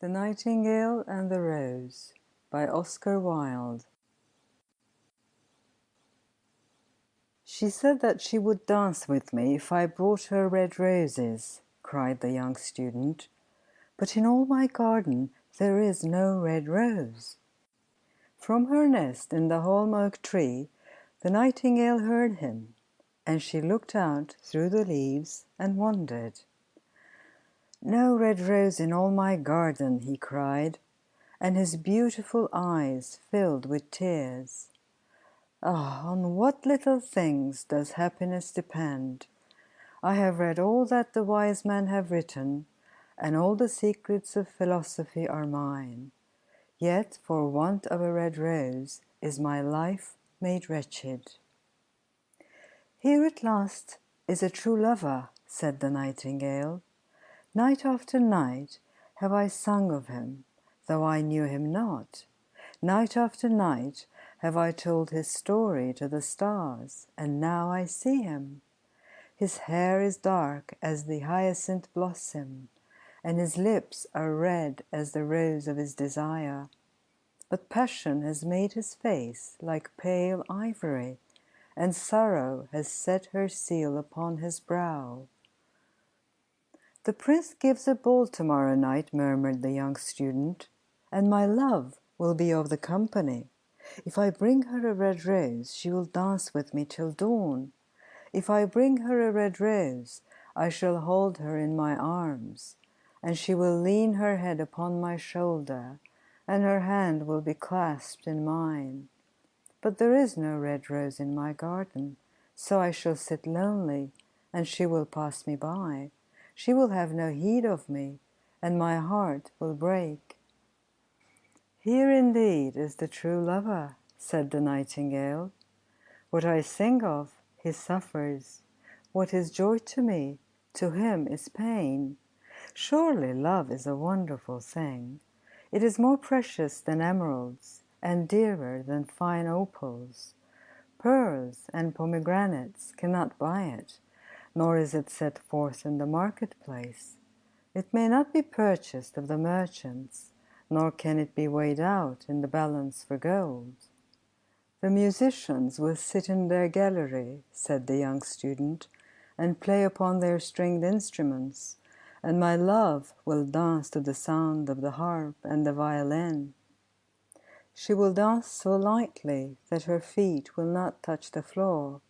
The Nightingale and the Rose by Oscar Wilde. She said that she would dance with me if I brought her red roses, cried the young student. But in all my garden there is no red rose. From her nest in the holm oak tree, the nightingale heard him, and she looked out through the leaves and wondered. No red rose in all my garden, he cried, and his beautiful eyes filled with tears. Ah, on what little things does happiness depend! I have read all that the wise men have written, and all the secrets of philosophy are mine. Yet for want of a red rose is my life made wretched. Here at last is a true lover, said the nightingale. Night after night have I sung of him, though I knew him not. Night after night have I told his story to the stars, and now I see him. His hair is dark as the hyacinth blossom, and his lips are red as the rose of his desire. But passion has made his face like pale ivory, and sorrow has set her seal upon his brow. The prince gives a ball tomorrow night, murmured the young student, and my love will be of the company. If I bring her a red rose, she will dance with me till dawn. If I bring her a red rose, I shall hold her in my arms, and she will lean her head upon my shoulder, and her hand will be clasped in mine. But there is no red rose in my garden, so I shall sit lonely, and she will pass me by. She will have no heed of me, and my heart will break. Here indeed is the true lover, said the nightingale. What I sing of, he suffers. What is joy to me, to him is pain. Surely love is a wonderful thing. It is more precious than emeralds, and dearer than fine opals. Pearls and pomegranates cannot buy it, nor is it set forth in the marketplace. It may not be purchased of the merchants, nor can it be weighed out in the balance for gold. The musicians will sit in their gallery, said the young student, and play upon their stringed instruments, and my love will dance to the sound of the harp and the violin. She will dance so lightly that her feet will not touch the floor,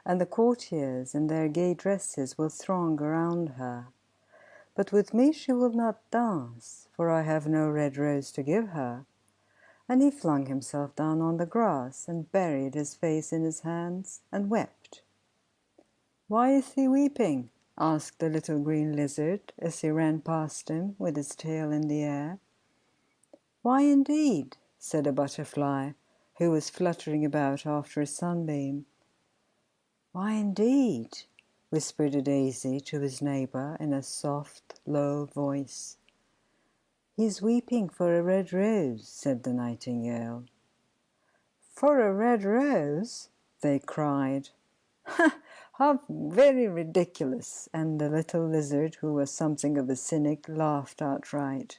and the courtiers in their gay dresses will throng around her. But with me she will not dance, for I have no red rose to give her. And he flung himself down on the grass and buried his face in his hands and wept. "Why is he weeping?" asked the little green lizard as he ran past him with his tail in the air. "Why indeed?" said a butterfly, who was fluttering about after a sunbeam. "Why indeed?" whispered a daisy to his neighbour in a soft, low voice. "He is weeping for a red rose," said the nightingale. "For a red rose?" they cried. "Ha! How very ridiculous!" and the little lizard, who was something of a cynic, laughed outright.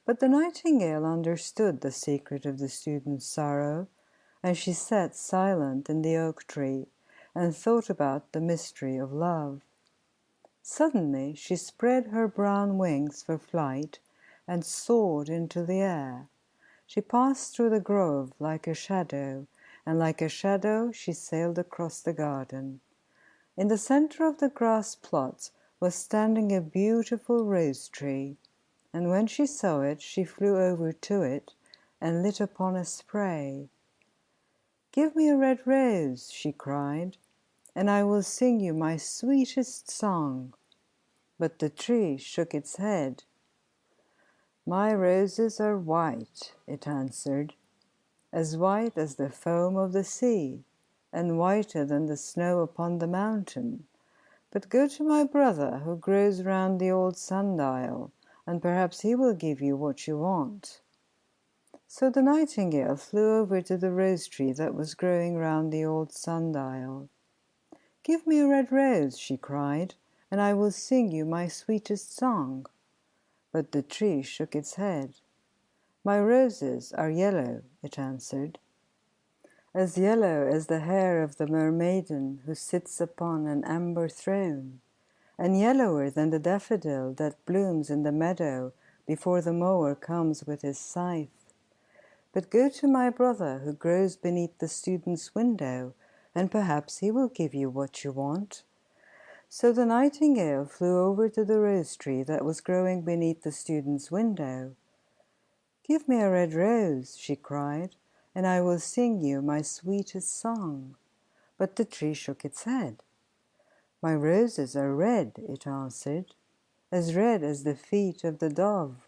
But the nightingale understood the secret of the student's sorrow, and she sat silent in the oak tree and thought about the mystery of love. Suddenly she spread her brown wings for flight and soared into the air. She passed through the grove like a shadow, and like a shadow she sailed across the garden. In the center of the grass plot was standing a beautiful rose tree, and when she saw it she flew over to it and lit upon a spray. "Give me a red rose," she cried, "and I will sing you my sweetest song." But the tree shook its head. "My roses are white," it answered, "as white as the foam of the sea, and whiter than the snow upon the mountain. But go to my brother who grows round the old sundial, and perhaps he will give you what you want." So the nightingale flew over to the rose tree that was growing round the old sundial. "Give me a red rose," she cried, "and I will sing you my sweetest song." But the tree shook its head. "My roses are yellow," it answered. "As yellow as the hair of the mermaiden who sits upon an amber throne, and yellower than the daffodil that blooms in the meadow before the mower comes with his scythe. But go to my brother who grows beneath the student's window, and perhaps he will give you what you want." So the nightingale flew over to the rose tree that was growing beneath the student's window. "Give me a red rose," she cried, "and I will sing you my sweetest song." But the tree shook its head. "My roses are red," it answered, "as red as the feet of the dove,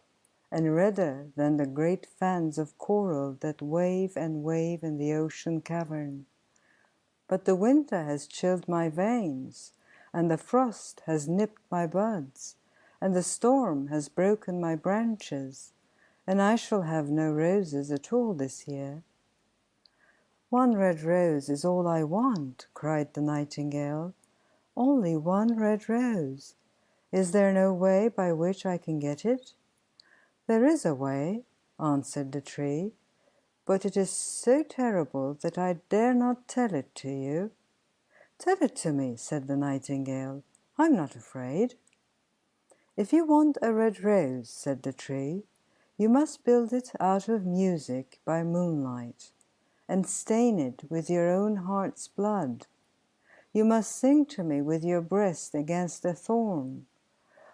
and redder than the great fans of coral that wave and wave in the ocean cavern. But the winter has chilled my veins, and the frost has nipped my buds, and the storm has broken my branches, and I shall have no roses at all this year." "One red rose is all I want," cried the nightingale. "Only one red rose. Is there no way by which I can get it?" "There is a way," answered the tree, "but it is so terrible that I dare not tell it to you." "Tell it to me," said the nightingale. "I'm not afraid." "If you want a red rose," said the tree, "you must build it out of music by moonlight, and stain it with your own heart's blood. You must sing to me with your breast against a thorn.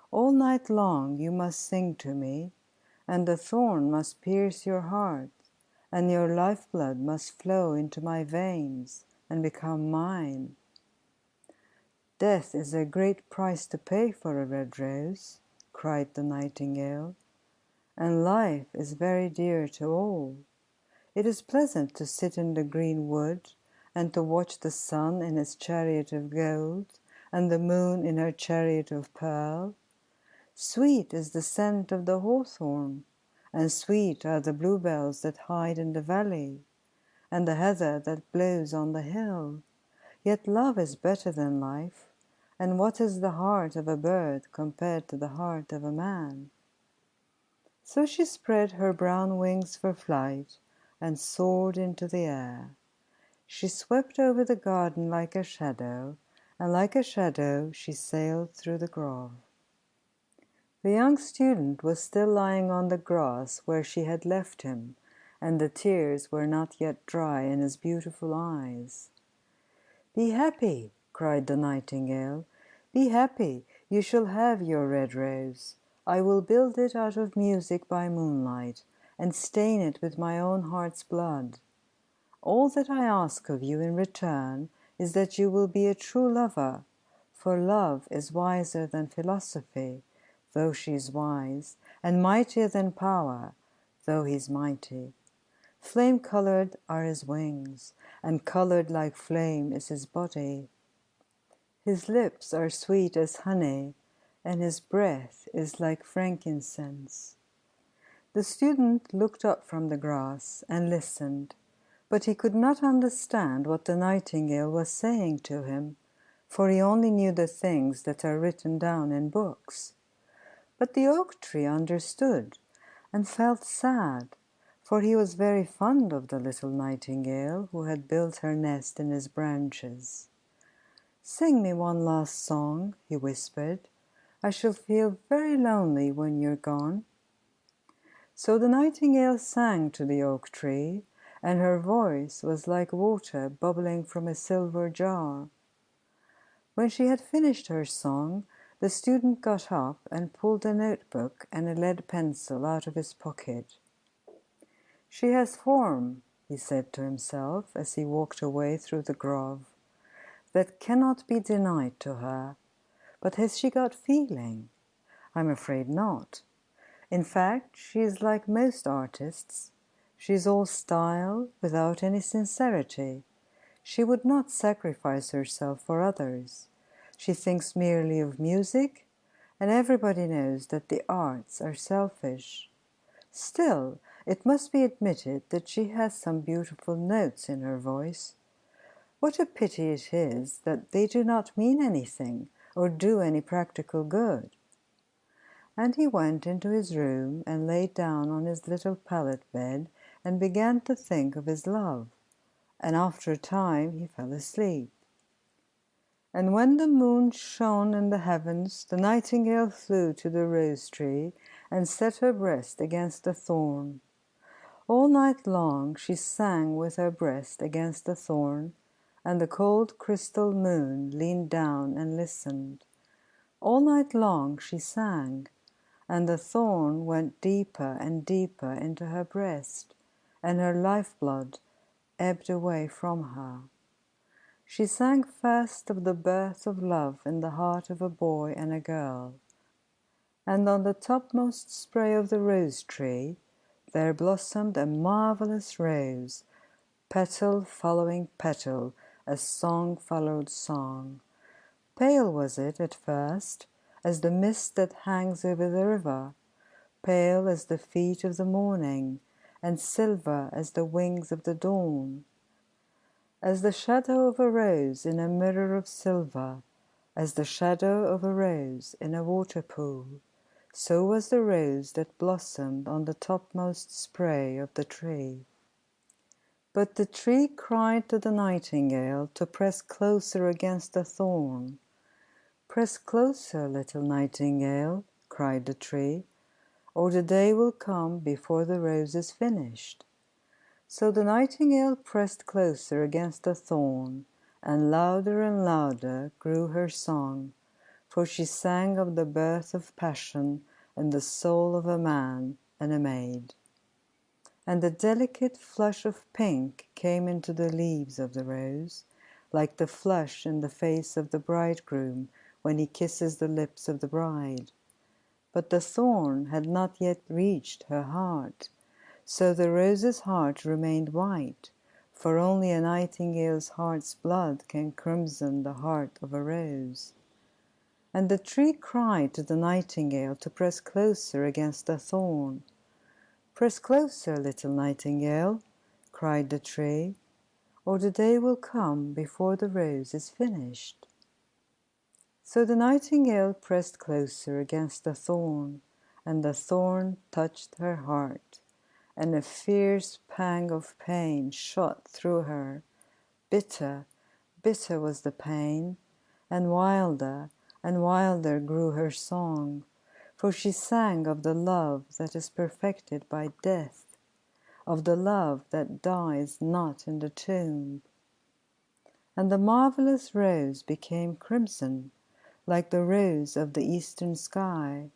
All night long you must sing to me, and the thorn must pierce your heart, and your lifeblood must flow into my veins and become mine." "Death is a great price to pay for a red rose," cried the nightingale, "and life is very dear to all. It is pleasant to sit in the green wood, and to watch the sun in his chariot of gold, and the moon in her chariot of pearl. Sweet is the scent of the hawthorn, and sweet are the bluebells that hide in the valley, and the heather that blows on the hill. Yet love is better than life, and what is the heart of a bird compared to the heart of a man?" So she spread her brown wings for flight and soared into the air. She swept over the garden like a shadow, and like a shadow she sailed through the grove. The young student was still lying on the grass where she had left him, and the tears were not yet dry in his beautiful eyes. "Be happy," cried the nightingale. "Be happy. You shall have your red rose. I will build it out of music by moonlight, and stain it with my own heart's blood. All that I ask of you in return is that you will be a true lover, for love is wiser than philosophy, though she is wise, and mightier than power, though he is mighty. Flame-colored are his wings, and colored like flame is his body. His lips are sweet as honey, and his breath is like frankincense." The student looked up from the grass and listened, but he could not understand what the nightingale was saying to him, for he only knew the things that are written down in books. But the oak tree understood, and felt sad, for he was very fond of the little nightingale who had built her nest in his branches. "Sing me one last song," he whispered. "I shall feel very lonely when you're gone." So the nightingale sang to the oak tree, and her voice was like water bubbling from a silver jar. When she had finished her song, the student got up and pulled a notebook and a lead pencil out of his pocket. "She has form," he said to himself as he walked away through the grove, "that cannot be denied to her. But has she got feeling? I'm afraid not. In fact, she is like most artists. She is all style without any sincerity. She would not sacrifice herself for others. She thinks merely of music, and everybody knows that the arts are selfish. Still, it must be admitted that she has some beautiful notes in her voice. What a pity it is that they do not mean anything or do any practical good. And he went into his room and lay down on his little pallet bed and began to think of his love, and after a time he fell asleep. And when the moon shone in the heavens, the nightingale flew to the rose tree and set her breast against the thorn. All night long she sang with her breast against the thorn, and the cold crystal moon leaned down and listened. All night long she sang, and the thorn went deeper and deeper into her breast, and her lifeblood ebbed away from her. She sang first of the birth of love in the heart of a boy and a girl. And on the topmost spray of the rose tree there blossomed a marvelous rose, petal following petal, as song followed song. Pale was it at first, as the mist that hangs over the river, pale as the feet of the morning, and silver as the wings of the dawn. As the shadow of a rose in a mirror of silver, as the shadow of a rose in a water pool, so was the rose that blossomed on the topmost spray of the tree. But the tree cried to the nightingale to press closer against the thorn. "Press closer, little nightingale," cried the tree, "or the day will come before the rose is finished." So the nightingale pressed closer against the thorn, and louder grew her song, for she sang of the birth of passion in the soul of a man and a maid. And a delicate flush of pink came into the leaves of the rose, like the flush in the face of the bridegroom when he kisses the lips of the bride. But the thorn had not yet reached her heart, so the rose's heart remained white, for only a nightingale's heart's blood can crimson the heart of a rose. And the tree cried to the nightingale to press closer against the thorn. "Press closer, little nightingale," cried the tree, "or the day will come before the rose is finished." So the nightingale pressed closer against the thorn, and the thorn touched her heart, and a fierce pang of pain shot through her. Bitter, bitter was the pain, and wilder grew her song, for she sang of the love that is perfected by death, of the love that dies not in the tomb. And the marvelous rose became crimson, like the rose of the eastern sky.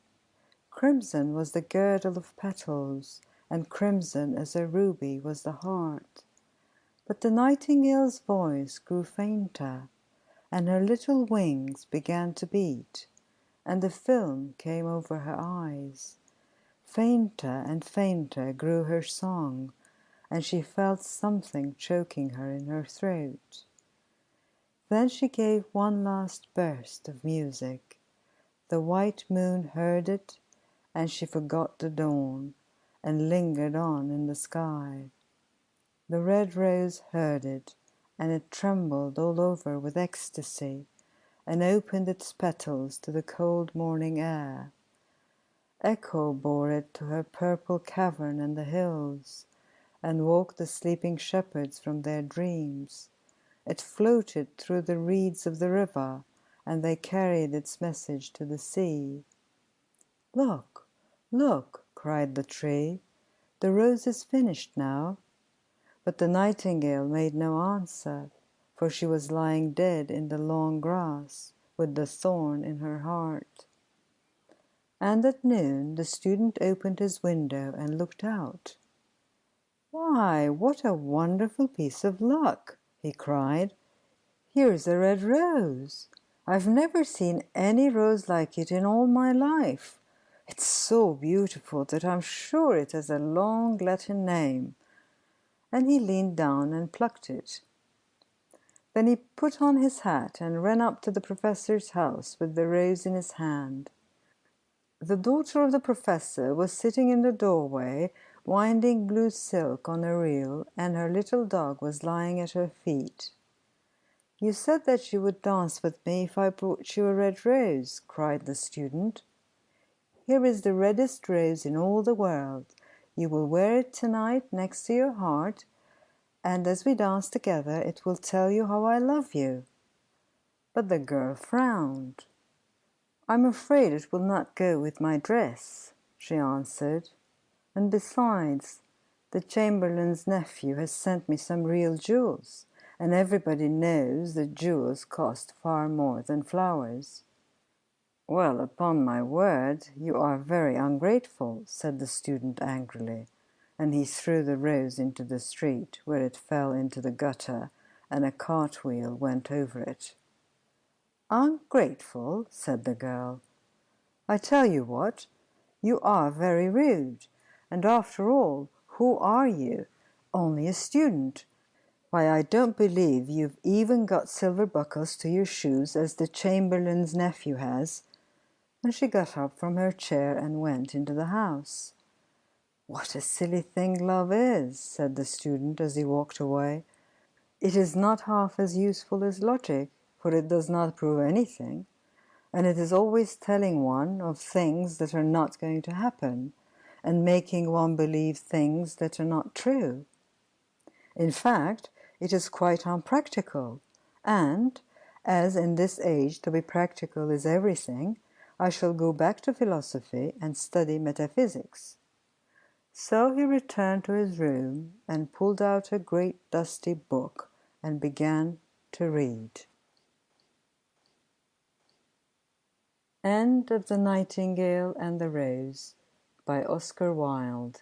Crimson was the girdle of petals, and crimson as a ruby was the heart. But the nightingale's voice grew fainter, and her little wings began to beat, and a film came over her eyes. Fainter and fainter grew her song, and she felt something choking her in her throat. Then she gave one last burst of music. The white moon heard it, and she forgot the dawn, and lingered on in the sky. The red rose heard it, and it trembled all over with ecstasy, and opened its petals to the cold morning air. Echo bore it to her purple cavern in the hills, and woke the sleeping shepherds from their dreams. It floated through the reeds of the river, and they carried its message to the sea. "Look, look," cried the tree, "the rose is finished now." But the nightingale made no answer, for she was lying dead in the long grass, with the thorn in her heart. And at noon the student opened his window and looked out. "Why, what a wonderful piece of luck!" he cried. "Here's a red rose. I've never seen any rose like it in all my life. It's so beautiful that I'm sure it has a long Latin name." And he leaned down and plucked it. Then he put on his hat and ran up to the professor's house with the rose in his hand. The daughter of the professor was sitting in the doorway, winding blue silk on a reel, and her little dog was lying at her feet. "You said that you would dance with me if I brought you a red rose," cried the student. here is the reddest rose in all the world. You will wear it tonight next to your heart, and as we dance together it will tell you how I love you." But the girl frowned. "I'm afraid it will not go with my dress," she answered. "And besides, the Chamberlain's nephew has sent me some real jewels, and everybody knows that jewels cost far more than flowers." "Well, upon my word, you are very ungrateful," said the student angrily, and he threw the rose into the street, where it fell into the gutter, and a cartwheel went over it. "Ungrateful?" said the girl. "I tell you what, you are very rude. And after all, who are you? Only a student. Why, I don't believe you've even got silver buckles to your shoes, as the Chamberlain's nephew has." And she got up from her chair and went into the house. "What a silly thing love is," said the student as he walked away. "It is not half as useful as logic, for it does not prove anything, and it is always telling one of things that are not going to happen, and making one believe things that are not true. In fact, it is quite unpractical, and, as in this age to be practical is everything, I shall go back to philosophy and study metaphysics." So he returned to his room and pulled out a great dusty book and began to read. End of The Nightingale and the Rose by Oscar Wilde.